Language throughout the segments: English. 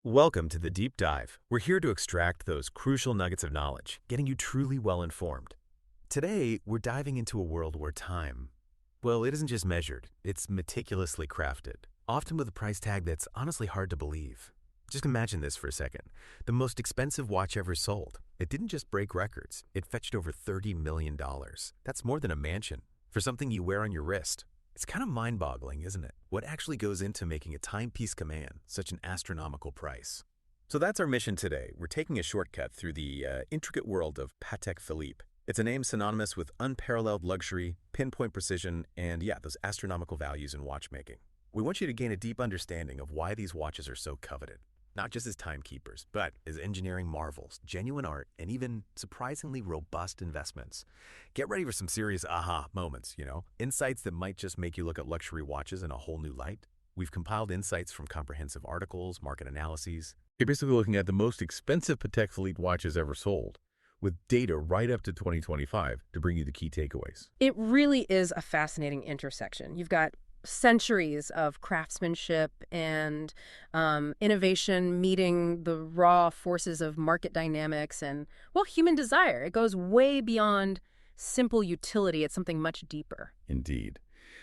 Welcome to the Deep Dive. We're here to extract those crucial nuggets of knowledge, getting you truly well informed. Today, we're diving into a world where time, well, it isn't just measured, it's meticulously crafted, often with a price tag that's honestly hard to believe. Just imagine this for a second. The most expensive watch ever sold. It didn't just break records, it fetched over $30 million. That's more than a mansion for something you wear on your wrist. It's kind of mind-boggling, isn't it? What actually goes into making a timepiece command such an astronomical price? So that's our mission today. We're taking a shortcut through the intricate world of Patek Philippe. It's a name synonymous with unparalleled luxury, pinpoint precision, and those astronomical values in watchmaking. We want you to gain a deep understanding of why these watches are so coveted. Not just as timekeepers, but as engineering marvels, genuine art, and even surprisingly robust investments. Get ready for some serious aha moments, insights that might just make you look at luxury watches in a whole new light. We've compiled insights from comprehensive articles, market analyses. You're basically looking at the most expensive Patek Philippe watches ever sold, with data right up to 2025 to bring you the key takeaways. It really is a fascinating intersection. You've got centuries of craftsmanship and innovation meeting the raw forces of market dynamics and, well, human desire. It goes way beyond simple utility. It's something much deeper. Indeed.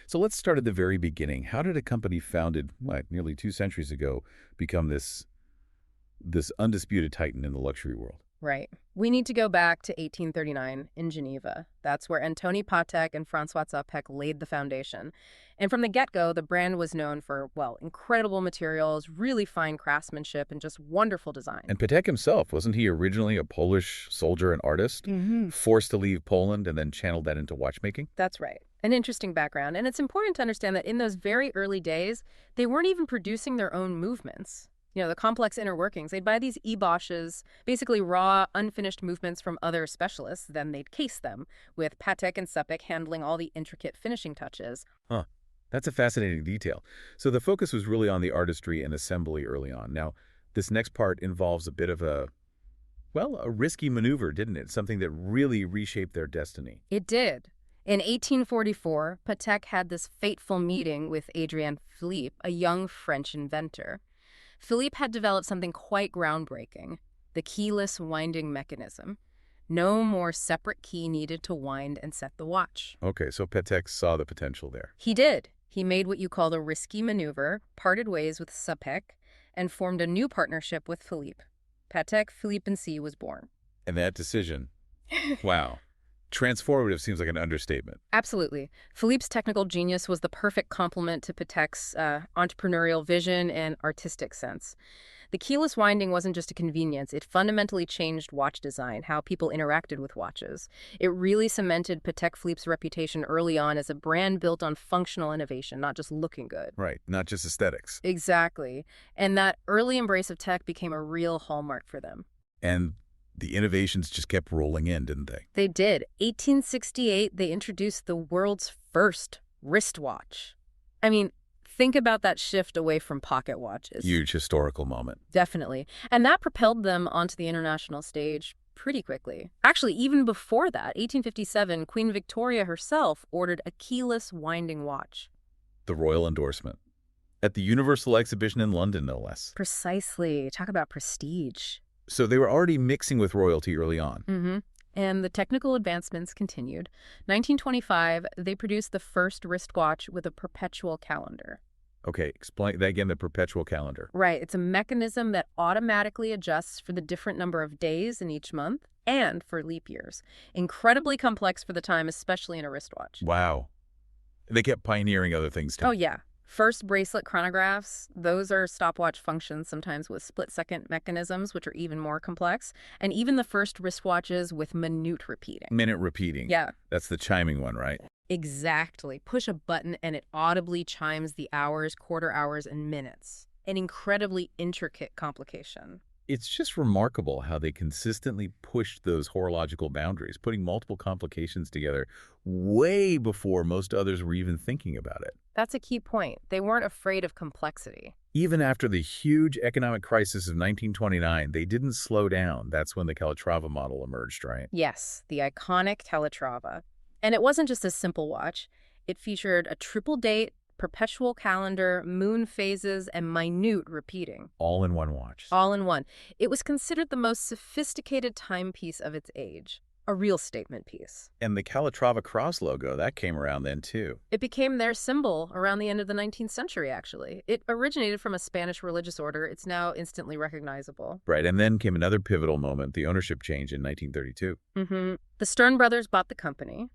So let's start at the very beginning. How did a company founded, nearly 2 centuries ago become this undisputed titan in the luxury world? Right. We need to go back to 1839 in Geneva. That's where Antoine Patek and Francois Zapek laid the foundation. And from the get-go, the brand was known for, well, incredible materials, really fine craftsmanship, and just wonderful design. And Patek himself, wasn't he originally a Polish soldier and artist, forced to leave Poland and then channeled that into watchmaking? That's right. An interesting background. And it's important to understand that in those very early days, they weren't even producing their own movements. The complex inner workings. They'd buy these eboches, basically raw, unfinished movements from other specialists. Then they'd case them, with Patek and Zapek handling all the intricate finishing touches. Huh. That's a fascinating detail. So the focus was really on the artistry and assembly early on. Now, this next part involves a bit of a risky maneuver, didn't it? Something that really reshaped their destiny. It did. In 1844, Patek had this fateful meeting with Adrien Philippe, a young French inventor. Philippe had developed something quite groundbreaking, the keyless winding mechanism. No more separate key needed to wind and set the watch. Okay, so Patek saw the potential there. He did. He made what you call the risky maneuver, parted ways with Zapek, and formed a new partnership with Philippe. Patek Philippe & C was born. And that decision, wow. Transformative seems like an understatement. Absolutely. Philippe's technical genius was the perfect complement to Patek's entrepreneurial vision and artistic sense. The keyless winding wasn't just a convenience. It fundamentally changed watch design, how people interacted with watches. It really cemented Patek Philippe's reputation early on as a brand built on functional innovation, not just looking good. Right, not just aesthetics. Exactly. And that early embrace of tech became a real hallmark for them. And the innovations just kept rolling in, didn't they? They did. 1868, they introduced the world's first wristwatch. I mean, think about that shift away from pocket watches. Huge historical moment. Definitely. And that propelled them onto the international stage pretty quickly. Actually, even before that, 1857, Queen Victoria herself ordered a keyless winding watch. The royal endorsement. At the Universal Exhibition in London, no less. Precisely. Talk about prestige. So they were already mixing with royalty early on. And the technical advancements continued. 1925, they produced the first wristwatch with a perpetual calendar. Okay, explain that again, the perpetual calendar. Right. It's a mechanism that automatically adjusts for the different number of days in each month and for leap years. Incredibly complex for the time, especially in a wristwatch. Wow. They kept pioneering other things too. Oh, yeah. First bracelet chronographs, those are stopwatch functions, sometimes with split-second mechanisms, which are even more complex. And even the first wristwatches with minute repeating. Minute repeating. Yeah. That's the chiming one, right? Exactly. Push a button and it audibly chimes the hours, quarter hours, and minutes. An incredibly intricate complication. It's just remarkable how they consistently pushed those horological boundaries, putting multiple complications together way before most others were even thinking about it. That's a key point. They weren't afraid of complexity. Even after the huge economic crisis of 1929, they didn't slow down. That's when the Calatrava model emerged, right? Yes, the iconic Calatrava. And it wasn't just a simple watch. It featured a triple date, perpetual calendar, moon phases, and minute repeating. All in one watch. All in one. It was considered the most sophisticated timepiece of its age. A real statement piece. And the Calatrava cross logo, that came around then too. It became their symbol around the end of the 19th century, actually. It originated from a Spanish religious order. It's now instantly recognizable. Right, and then came another pivotal moment, the ownership change in 1932. The Stern brothers bought the company,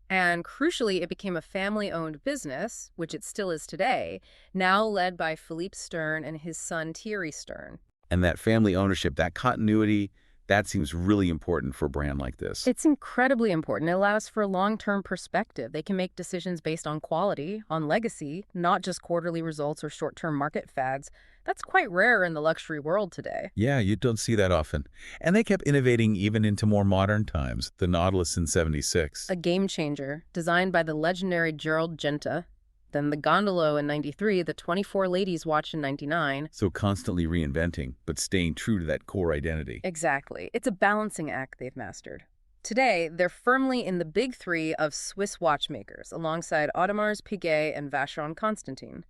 and crucially, it became a family-owned business, which it still is today, now led by Philippe Stern and his son Thierry Stern. And that family ownership, that continuity, that seems really important for a brand like this. It's incredibly important. It allows for a long-term perspective. They can make decisions based on quality, on legacy, not just quarterly results or short-term market fads. That's quite rare in the luxury world today. Yeah, you don't see that often. And they kept innovating even into more modern times. The Nautilus in '76. A game changer, designed by the legendary Gerald Genta. Then the Gondolo in '93, the 24 Ladies watch in '99. So constantly reinventing, but staying true to that core identity. Exactly. It's a balancing act they've mastered. Today, they're firmly in the big three of Swiss watchmakers, alongside Audemars Piguet and Vacheron Constantin.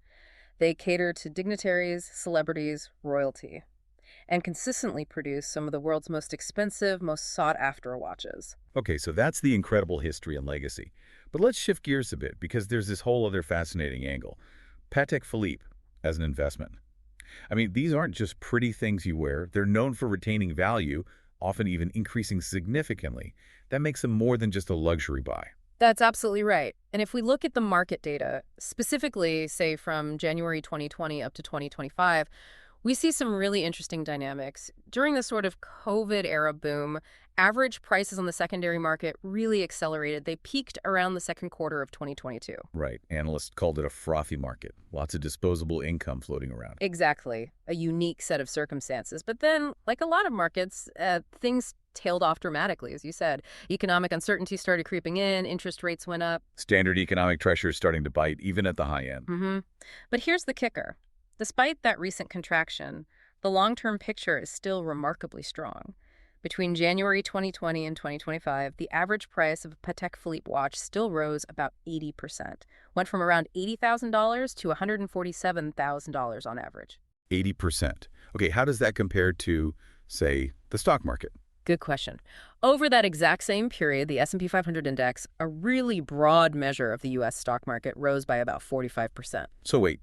They cater to dignitaries, celebrities, royalty, and consistently produce some of the world's most expensive, most sought-after watches. Okay, so that's the incredible history and legacy. But let's shift gears a bit, because there's this whole other fascinating angle. Patek Philippe as an investment. I mean, these aren't just pretty things you wear. They're known for retaining value, often even increasing significantly. That makes them more than just a luxury buy. That's absolutely right. And if we look at the market data, specifically, say, from January 2020 up to 2025, we see some really interesting dynamics. During the sort of COVID-era boom, average prices on the secondary market really accelerated. They peaked around the second quarter of 2022. Right. Analysts called it a frothy market. Lots of disposable income floating around. Exactly. A unique set of circumstances. But then, like a lot of markets, things tailed off dramatically, as you said. Economic uncertainty started creeping in, interest rates went up. Standard economic pressure starting to bite, even at the high end. But here's the kicker. Despite that recent contraction, the long-term picture is still remarkably strong. Between January 2020 and 2025, the average price of a Patek Philippe watch still rose about 80%. Went from around $80,000 to $147,000 on average. 80%. Okay, how does that compare to, say, the stock market? Good question. Over that exact same period, the S&P 500 index, a really broad measure of the U.S. stock market, rose by about 45%. So wait,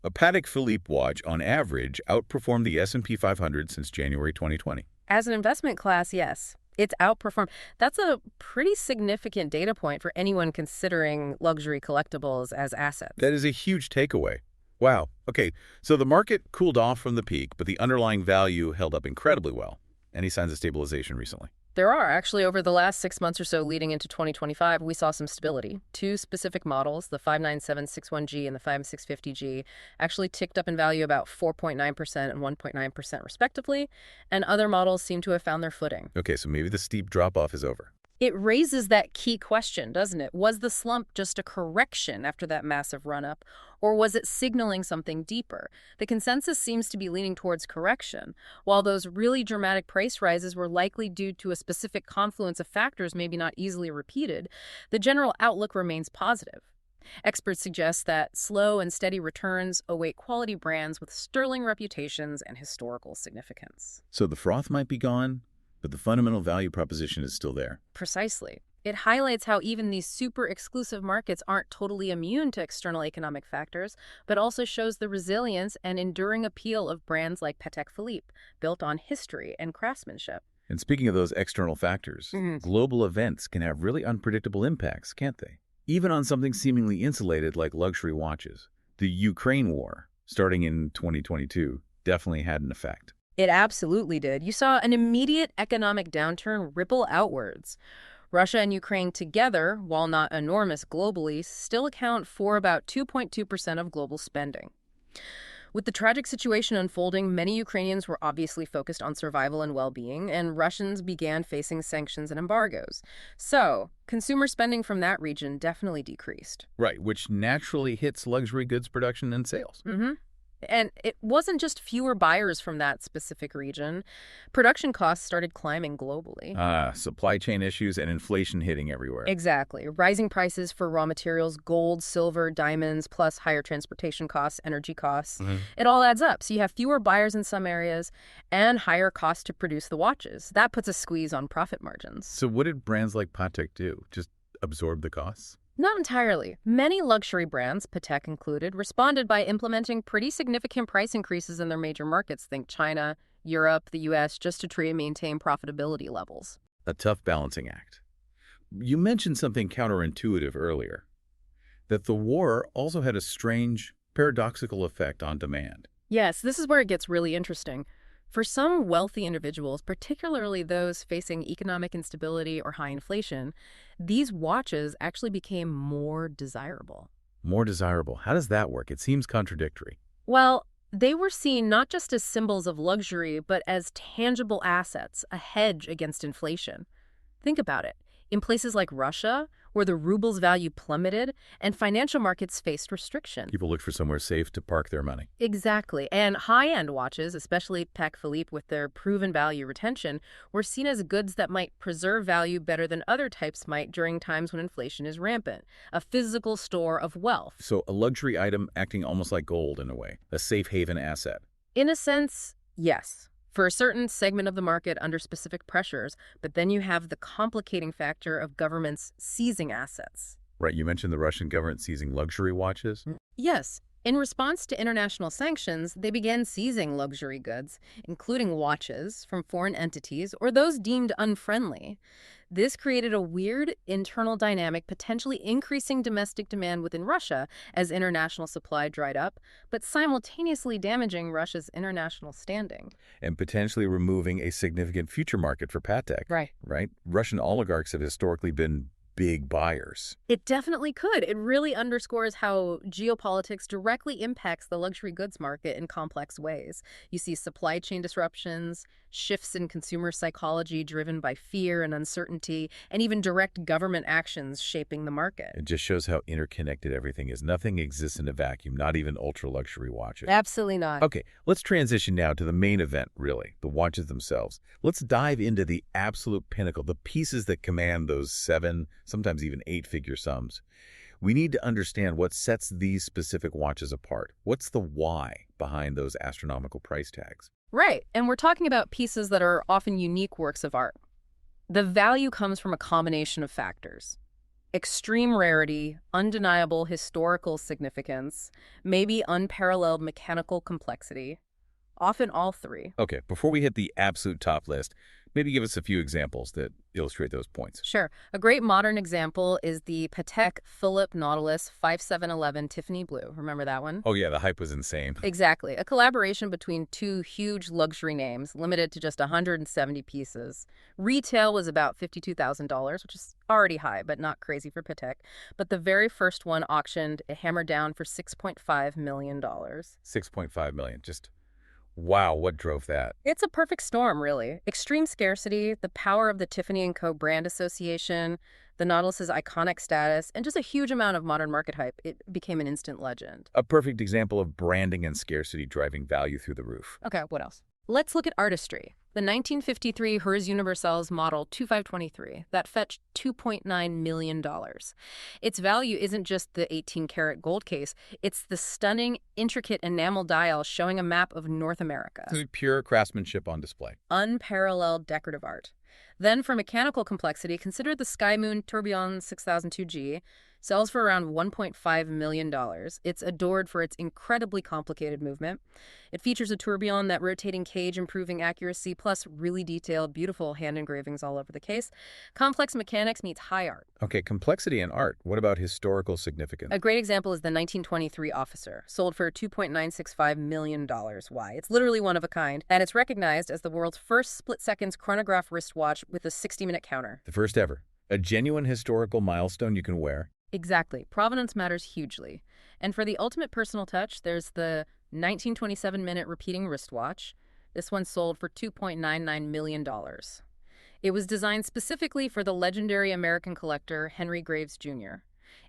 a Patek Philippe watch, on average, outperformed the S&P 500 since January 2020. As an investment class, yes. It's outperformed. That's a pretty significant data point for anyone considering luxury collectibles as assets. That is a huge takeaway. Wow. Okay, so the market cooled off from the peak, but the underlying value held up incredibly well. Any signs of stabilization recently? There are. Actually, over the last 6 months or so leading into 2025, we saw some stability. Two specific models, the 59761G and the 5650G, actually ticked up in value about 4.9% and 1.9% respectively, and other models seem to have found their footing. Okay, so maybe the steep drop-off is over. It raises that key question, doesn't it? Was the slump just a correction after that massive run-up, or was it signaling something deeper? The consensus seems to be leaning towards correction. While those really dramatic price rises were likely due to a specific confluence of factors maybe not easily repeated, the general outlook remains positive. Experts suggest that slow and steady returns await quality brands with sterling reputations and historical significance. So the froth might be gone, but the fundamental value proposition is still there. Precisely. It highlights how even these super exclusive markets aren't totally immune to external economic factors, but also shows the resilience and enduring appeal of brands like Patek Philippe, built on history and craftsmanship. And speaking of those external factors, global events can have really unpredictable impacts, can't they? Even on something seemingly insulated like luxury watches. The Ukraine war, starting in 2022, definitely had an effect. It absolutely did. You saw an immediate economic downturn ripple outwards. Russia and Ukraine together, while not enormous globally, still account for about 2.2% of global spending. With the tragic situation unfolding, many Ukrainians were obviously focused on survival and well-being, and Russians began facing sanctions and embargoes. So, consumer spending from that region definitely decreased. Right, which naturally hits luxury goods production and sales. And it wasn't just fewer buyers from that specific region. Production costs started climbing globally. Supply chain issues and inflation hitting everywhere. Exactly. Rising prices for raw materials, gold, silver, diamonds, plus higher transportation costs, energy costs. Mhm. It all adds up. So you have fewer buyers in some areas and higher costs to produce the watches. That puts a squeeze on profit margins. So what did brands like Patek do? Just absorb the costs? Not entirely. Many luxury brands, Patek included, responded by implementing pretty significant price increases in their major markets. Think China, Europe, the US, just to try and maintain profitability levels. A tough balancing act. You mentioned something counterintuitive earlier, that the war also had a strange, paradoxical effect on demand. Yes, this is where it gets really interesting. For some wealthy individuals, particularly those facing economic instability or high inflation, these watches actually became more desirable. More desirable. How does that work? It seems contradictory. Well, they were seen not just as symbols of luxury, but as tangible assets, a hedge against inflation. Think about it. In places like Russia, where the ruble's value plummeted and financial markets faced restriction. People look for somewhere safe to park their money. Exactly. And high-end watches, especially Patek Philippe with their proven value retention, were seen as goods that might preserve value better than other types might during times when inflation is rampant. A physical store of wealth. So a luxury item acting almost like gold in a way, a safe haven asset. In a sense, yes. For a certain segment of the market under specific pressures, but then you have the complicating factor of governments seizing assets. Right, you mentioned the Russian government seizing luxury watches. Yes. In response to international sanctions, they began seizing luxury goods, including watches, from foreign entities or those deemed unfriendly. This created a weird internal dynamic, potentially increasing domestic demand within Russia as international supply dried up, but simultaneously damaging Russia's international standing. And potentially removing a significant future market for Patek. Right. Right? Russian oligarchs have historically been big buyers. It definitely could. It really underscores how geopolitics directly impacts the luxury goods market in complex ways. You see supply chain disruptions, shifts in consumer psychology driven by fear and uncertainty, and even direct government actions shaping the market. It just shows how interconnected everything is. Nothing exists in a vacuum, not even ultra-luxury watches. Absolutely not. Okay, let's transition now to the main event, really, the watches themselves. Let's dive into the absolute pinnacle, the pieces that command those 7, sometimes even 8-figure sums. We need to understand what sets these specific watches apart. What's the why behind those astronomical price tags? Right. And we're talking about pieces that are often unique works of art. The value comes from a combination of factors. Extreme rarity, undeniable historical significance, maybe unparalleled mechanical complexity, often all three. Okay, before we hit the absolute top list, maybe give us a few examples that illustrate those points. Sure. A great modern example is the Patek Philippe Nautilus 5711 Tiffany Blue. Remember that one? Oh yeah, the hype was insane. Exactly. A collaboration between two huge luxury names, limited to just 170 pieces. Retail was about $52,000, which is already high, but not crazy for Patek. But the very first one auctioned, it hammered down for $6.5 million. 6.5 million. Just wow, what drove that? It's a perfect storm, really. Extreme scarcity, the power of the Tiffany & Co. brand association, the Nautilus's iconic status, and just a huge amount of modern market hype. It became an instant legend. A perfect example of branding and scarcity driving value through the roof. Okay, what else? Let's look at artistry. The 1953 Herz Universals Model 2523 that fetched $2.9 million. Its value isn't just the 18-karat gold case. It's the stunning, intricate enamel dial showing a map of North America. This is pure craftsmanship on display. Unparalleled decorative art. Then, for mechanical complexity, consider the Sky Moon Tourbillon 6002G. Sells for around $1.5 million. It's adored for its incredibly complicated movement. It features a tourbillon, that rotating cage improving accuracy, plus really detailed, beautiful hand engravings all over the case. Complex mechanics meets high art. Okay, complexity and art. What about historical significance? A great example is the 1923 Officer, sold for $2.965 million. Why? It's literally one of a kind, and it's recognized as the world's first split-seconds chronograph wristwatch with a 60-minute counter. The first ever. A genuine historical milestone you can wear. Exactly. Provenance matters hugely. And for the ultimate personal touch, there's the 1927-minute repeating wristwatch. This one sold for $2.99 million. It was designed specifically for the legendary American collector Henry Graves Jr.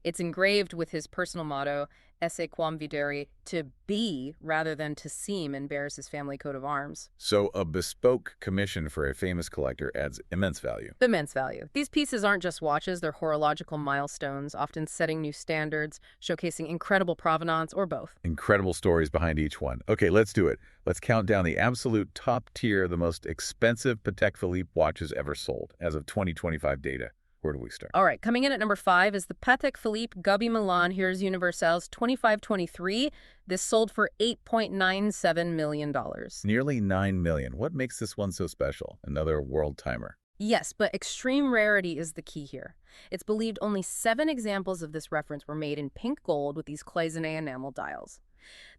It's engraved with his personal motto, esse quam videri, to be rather than to seem, and bears his family coat of arms. So a bespoke commission for a famous collector adds immense value. Immense value. These pieces aren't just watches, they're horological milestones, often setting new standards, showcasing incredible provenance, or both. Incredible stories behind each one. Okay, let's do it. Let's count down the absolute top tier, the most expensive Patek Philippe watches ever sold as of 2025 data. Where do we start? All right, coming in at number 5 is the Patek Philippe Gabi Milan Here's Universals 2523. This sold for $8.97 million. Nearly $9 million. What makes this one so special? Another world timer. Yes, but extreme rarity is the key here. It's believed only 7 examples of this reference were made in pink gold with these cloisonné enamel dials.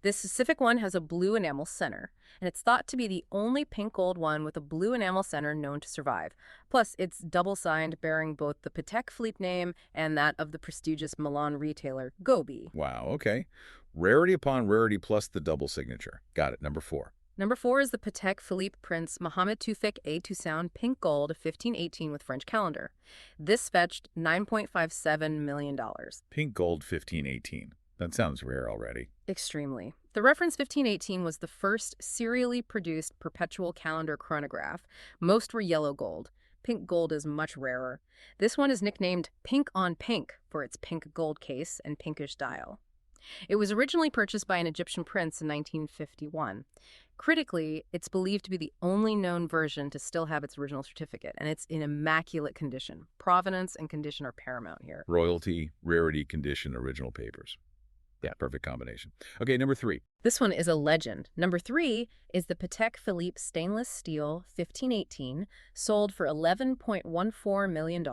This specific one has a blue enamel center, and it's thought to be the only pink gold one with a blue enamel center known to survive. Plus, it's double-signed, bearing both the Patek Philippe name and that of the prestigious Milan retailer Gobi. Wow, okay. Rarity upon rarity plus the double signature. Got it. Number 4. Number 4 is the Patek Philippe Prince Mohammed Tufik A Toussaint Pink Gold 1518 with French calendar. This fetched $9.57 million. Pink gold 1518. That sounds rare already. Extremely. The reference 1518 was the first serially produced perpetual calendar chronograph. Most were yellow gold. Pink gold is much rarer. This one is nicknamed Pink on Pink for its pink gold case and pinkish dial. It was originally purchased by an Egyptian prince in 1951. Critically, it's believed to be the only known version to still have its original certificate, and it's in immaculate condition. Provenance and condition are paramount here. Royalty, rarity, condition, original papers. Yeah, perfect combination. Okay, number 3. This one is a legend. Number 3 is the Patek Philippe Stainless Steel 1518, sold for $11.14 million.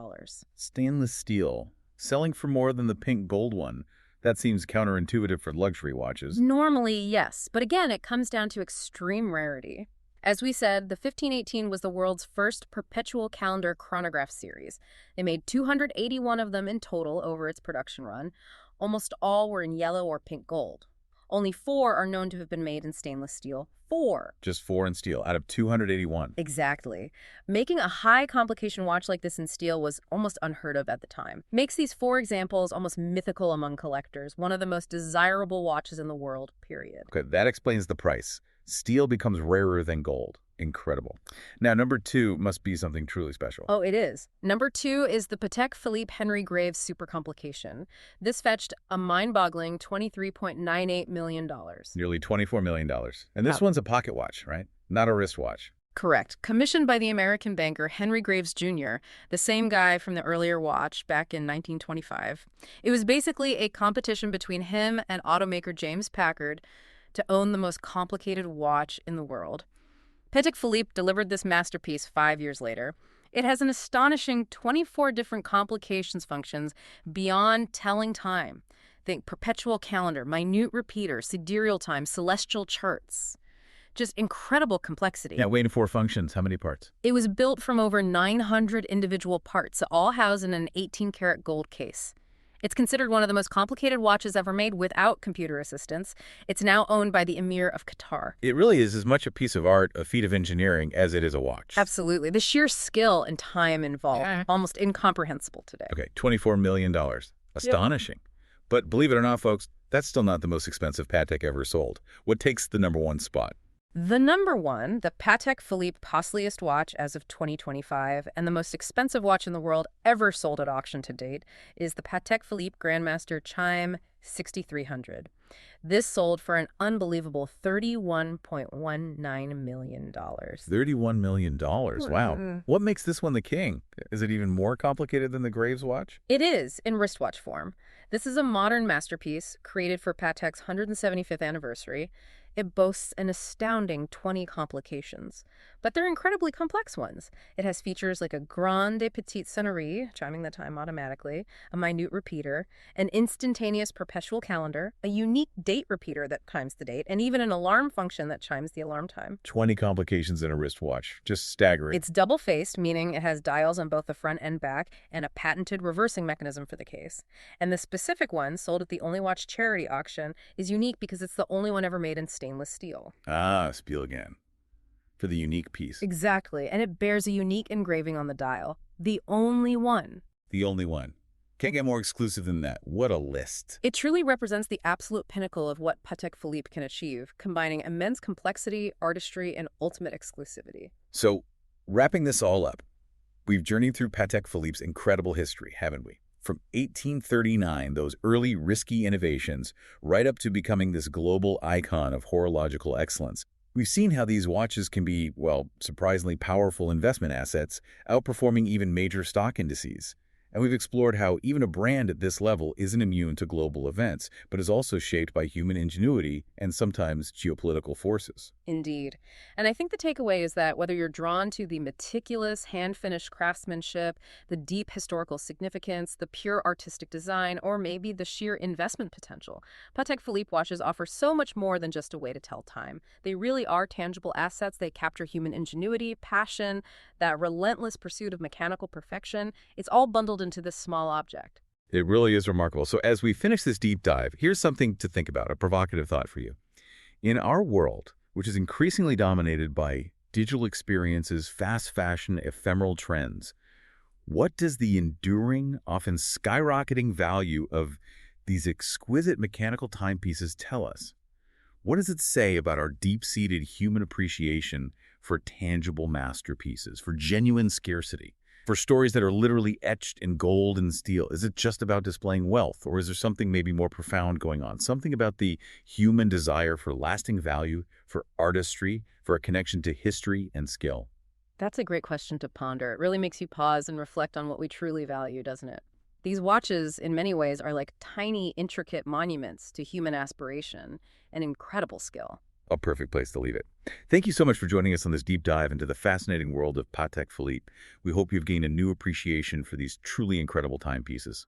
Stainless steel. Selling for more than the pink gold one. That seems counterintuitive for luxury watches. Normally, yes, but again, it comes down to extreme rarity. As we said, the 1518 was the world's first perpetual calendar chronograph series. They made 281 of them in total over its production run. Almost all were in yellow or pink gold. Only 4 are known to have been made in stainless steel. 4. Just 4 in steel out of 281. Exactly. Making a high complication watch like this in steel was almost unheard of at the time. Makes these 4 examples almost mythical among collectors, one of the most desirable watches in the world, period. Okay, that explains the price. Steel becomes rarer than gold. Incredible. Now, number 2 must be something truly special. Oh, it is. Number 2 is the Patek Philippe Henry Graves Super Complication. This fetched a mind-boggling $23.98 million. Nearly $24 million. And this one's a pocket watch, right? Not a wristwatch. Correct. Commissioned by the American banker Henry Graves Jr., the same guy from the earlier watch back in 1925. It was basically a competition between him and automaker James Packard to own the most complicated watch in the world. Patek Philippe delivered this masterpiece 5 years later. It has an astonishing 24 different complications functions beyond telling time. Think perpetual calendar, minute repeater, sidereal time, celestial charts. Just incredible complexity. Yeah, waiting for functions. How many parts? It was built from over 900 individual parts, all housed in an 18-karat gold case. It's considered one of the most complicated watches ever made without computer assistance. It's now owned by the Emir of Qatar. It really is as much a piece of art, a feat of engineering, as it is a watch. Absolutely. The sheer skill and time involved, almost incomprehensible today. Okay, $24 million. Astonishing. But believe it or not, folks, that's still not the most expensive Patek ever sold. What takes the number 1 spot? The number 1, the Patek Philippe costliest watch as of 2025 and the most expensive watch in the world ever sold at auction to date, is the Patek Philippe Grandmaster Chime 6300. This sold for an unbelievable $31.19 million. $31 million. Wow. What makes this one the king? Is it even more complicated than the Graves watch? It is, in wristwatch form. This is a modern masterpiece created for Patek's 175th anniversary. It boasts an astounding 20 complications, but they're incredibly complex ones. It has features like a grande petite sonnerie, chiming the time automatically, a minute repeater, an instantaneous perpetual calendar, a unique date repeater that chimes the date, and even an alarm function that chimes the alarm time. 20 complications in a wristwatch. Just staggering. It's double-faced, meaning it has dials on both the front and back, and a patented reversing mechanism for the case. And the specific one, sold at the Only Watch charity auction, is unique because it's the only one ever made in stainless steel. Ah, Spiel again. For the unique piece. Exactly, and it bears a unique engraving on the dial. The only one. The only one. Can't get more exclusive than that. What a list. It truly represents the absolute pinnacle of what Patek Philippe can achieve, combining immense complexity, artistry, and ultimate exclusivity. So, wrapping this all up, we've journeyed through Patek Philippe's incredible history, haven't we? From 1839, those early risky innovations, right up to becoming this global icon of horological excellence. We've seen how these watches can be, well, surprisingly powerful investment assets, outperforming even major stock indices. And we've explored how even a brand at this level isn't immune to global events, but is also shaped by human ingenuity and sometimes geopolitical forces. Indeed. And I think the takeaway is that whether you're drawn to the meticulous, hand-finished craftsmanship, the deep historical significance, the pure artistic design, or maybe the sheer investment potential, Patek Philippe watches offer so much more than just a way to tell time. They really are tangible assets. They capture human ingenuity, passion, that relentless pursuit of mechanical perfection. It's all bundled into this small object. It really is remarkable. So as we finish this deep dive, here's something to think about, a provocative thought for you. In our world, which is increasingly dominated by digital experiences, fast fashion, ephemeral trends, what does the enduring, often skyrocketing value of these exquisite mechanical timepieces tell us? What does it say about our deep-seated human appreciation for tangible masterpieces, for genuine scarcity, for stories that are literally etched in gold and steel? Is it just about displaying wealth, or is there something maybe more profound going on? Something about the human desire for lasting value, for artistry, for a connection to history and skill? That's a great question to ponder. It really makes you pause and reflect on what we truly value, doesn't it? These watches, in many ways, are like tiny, intricate monuments to human aspiration and incredible skill. A perfect place to leave it. Thank you so much for joining us on this deep dive into the fascinating world of Patek Philippe. We hope you've gained a new appreciation for these truly incredible timepieces.